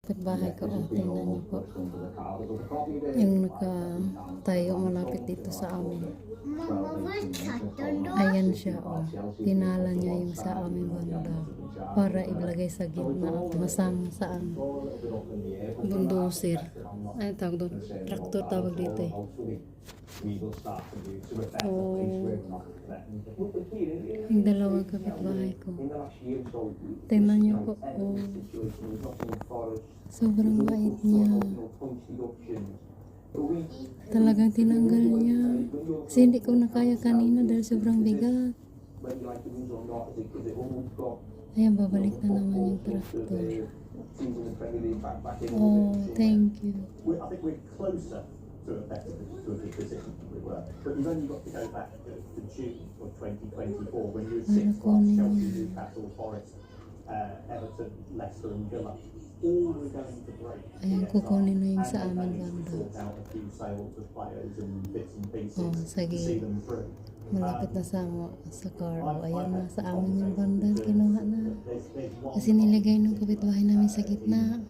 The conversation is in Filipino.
Bahay ko, oh, tingnan niyo po. Yung nakatayo malapit dito sa amin. Ayan siya, oh. Tinala niya yung sa aming banda para ilagay sa gitna at masama saan. Bulldozer. Ay, tawag doon. Traktor tawag dito eh. Oh, yung dalawang kapitbahay ko. Tingnan niyo po, oh. Sobrang bait niya. Talagang tinanggal niya. Kasi hindi ko na kaya kanina dahil sobrang bigat. Ayan, babalik na naman yung tractor. Oh, thank you. I think we're closer to a better position than we were. But you've only got to go back to June of 2024 when you were sixth last, Chelsea, Newcastle, Forest, Everton, Leicester and Villa. All were going to break. Ayan, kukunin na yung sa amin banda. Oh, sige. Malapit na sa car. Oh, ayan na sa amin yung banda. Kinuha na. Kasi nilagay ng kapitbahay namin sa gitna.